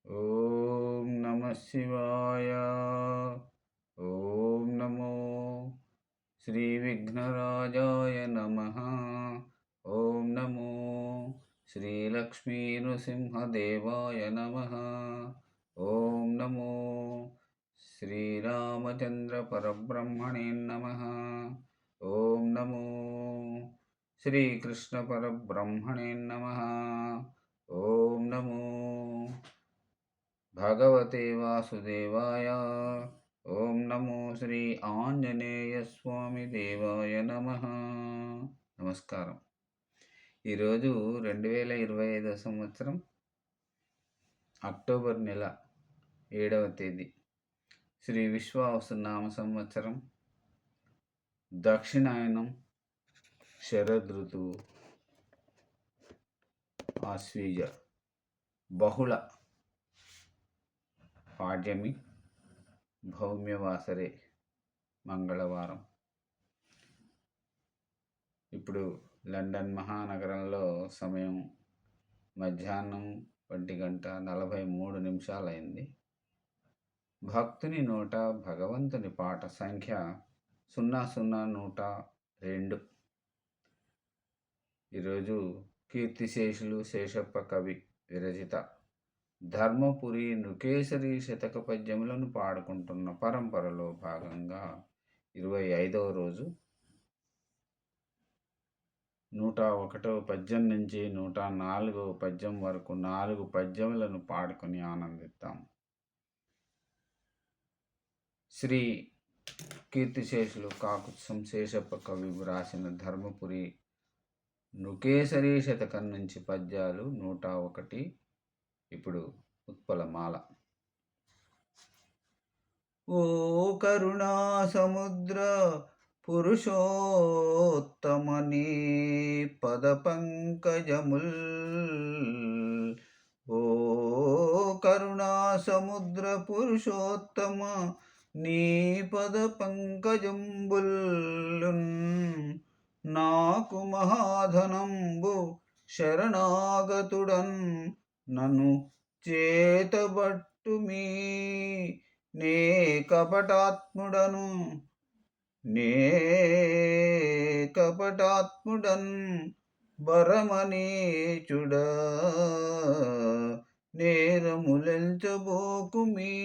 ఓం నమ శివాయ. ఓం నమో శ్రీ విఘ్నరాజాయ నమః. ఓం నమో శ్రీ లక్ష్మీ నృసింహదేవాయ నమః. ఓం నమో శ్రీరామచంద్ర పరబ్రహ్మణే నమః. ఓం నమో శ్రీకృష్ణ పరబ్రహ్మణే నమః. ఓం నమో భగవతే వాసుదేవాయ. ఓం నమో శ్రీ ఆంజనేయ స్వామి దేవాయ నమః. నమస్కారం. ఈరోజు 2025 సంవత్సరం అక్టోబర్ నెల 7వ తేదీ, శ్రీ విశ్వావసునామ సంవత్సరం, దక్షిణాయనం, శరదృతువు, ఆశ్వీజ బహుళ పాడ్యమి, భౌమ్యవాసరే, మంగళవారం. ఇప్పుడు లండన్ మహానగరంలో సమయం మధ్యాహ్నం 1:43 అయింది. భక్తుని నోట భగవంతుని పాట సంఖ్య 00102. ఈరోజు కీర్తిశేషులు శేషప్ప కవి విరచిత ధర్మపురి నృకేసరి శతక పద్యములను పాడుకుంటున్న పరంపరలో భాగంగా 25వ రోజు 101వ పద్యం నుంచి 104వ పద్యం వరకు 4 పద్యములను పాడుకొని ఆనందిద్దాం. శ్రీ కీర్తిశేషులు కాకుత్సం శేషప్ప కవి వ్రాసిన ధర్మపురి నృకేసరి శతకం నుంచి పద్యాలు 101. ఇప్పుడు ఉత్పలమాల. ఓ కరుణా సముద్ర పురుషోత్తమని పద పంకజముల్. ఓ కరుణా సముద్ర పురుషోత్తమ నీ పద పంకజంబుల్. నాకు మహాధనంబు శరణాగతుడన్ నన్ను చేతబట్టుమీ. నే కపటాత్ముడన్ బరమనేచుడ. నేరములెంచబోకుమీ.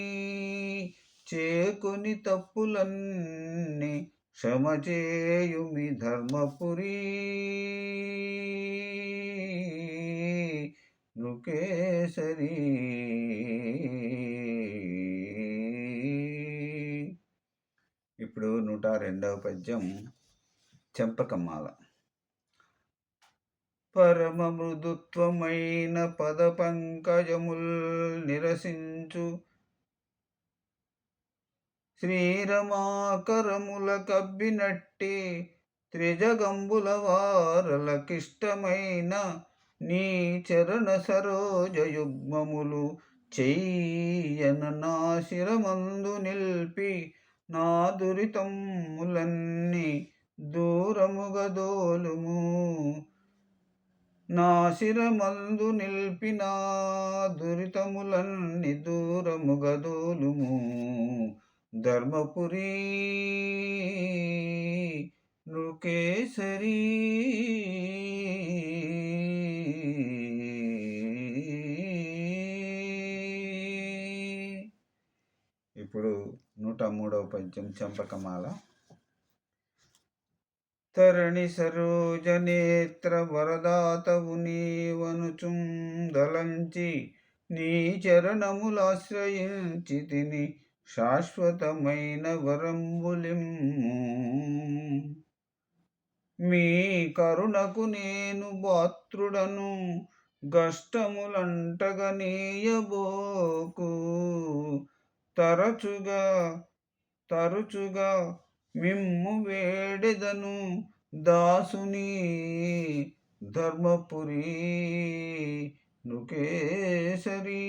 చేకొని తప్పులన్నీ క్షమచేయుమి ధర్మపురీ. నృకేసరి. ఇప్పుడు 102వ పద్యం చెంపకమాల. పరమ మృదుత్వమైన పద పంకజముల్ నిరసించు శ్రీరమాకరముల కబ్బినట్టి త్రిజగంబుల వారలకిష్టమైన నీ చరణ సరోజ యుగ్మములు చెయ్యన నా శిరమందు నిల్పి నా దురితములన్నీ దూరముగదోలుము. నా శిరమందు నిల్పి నా దురితములన్నీ దూరముగదోలుము. ధర్మపురీ నృకేసరి. ఇప్పుడు 103వ పద్యం చెంపకమాల. తరణి సరోజ నేత్ర వరదాతవు నీవనుచుం దలంచి నీ చరణములాశ్రయించి తిని శాశ్వతమైన వరంబులిమ్ము. మీ కరుణకు నేను పాత్రుడను గష్టములంటగనీయబోకు. తరచుగా మిమ్ము వేడెదను దాసుని ధర్మపురీ నృకేసరి.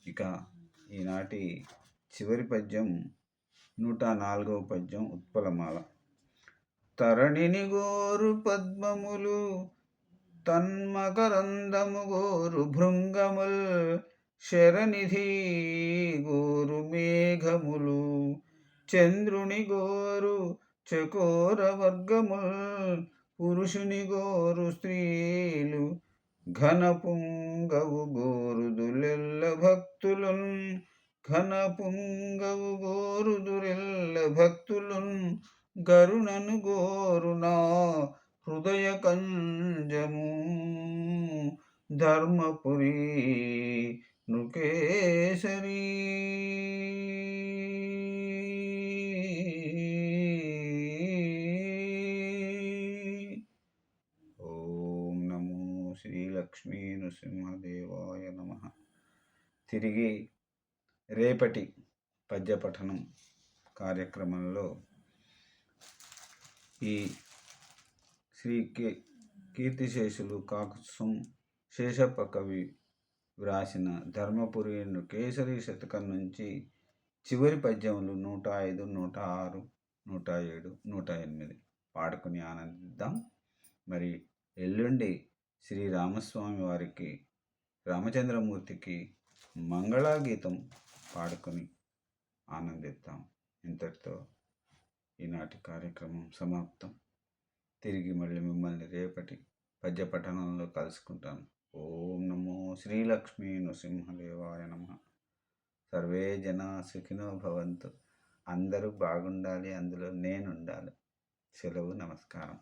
ఇక ఈనాటి చివరి పద్యం 104వ పద్యం ఉత్పలమాల. తరణిని గోరు పద్మములు తన్మకరందము గోరు భృంగముల్ శరనిధి గోరు మేఘములు చంద్రుని గోరు చకోర వర్గముల్ పురుషుని గోరు స్త్రీలు ఘనపుంగవు గోరుదులెల్ల భక్తులున్ ఘనపుంగవు గోరుదురెల్ల భక్తులున్ గరుణను గోరునా హృదయ కంజము ధర్మపురి నృకేశరీ. ఓం నమో శ్రీ లక్ష్మీ నృసింహదేవాయ నమః. తిరిగి రేపటి పద్యపఠనం కార్యక్రమంలో ఈ శ్రీ కీర్తిశేషులు కాకుత్సం శేషప్ప కవి వ్రాసిన ధర్మపురి కేసరి శతకం నుంచి చివరి పద్యములు 105, 106, 107, 108 పాడుకుని ఆనందిద్దాం. మరి ఎల్లుండి శ్రీ రామస్వామి వారికి రామచంద్రమూర్తికి మంగళగీతం పాడుకొని ఆనందిద్దాం. ఇంతటితో ఈనాటి కార్యక్రమం సమాప్తం. తిరిగి మళ్ళీ మిమ్మల్ని రేపటి పద్యపఠనంలో కలుసుకుంటాను. ఓం నమో శ్రీలక్ష్మీ నృసింహదేవాయ నమః. సర్వే జనా సుఖినో భవంతు. అందరూ బాగుండాలి, అందులో నేనుండాలి. సెలవు, నమస్కారం.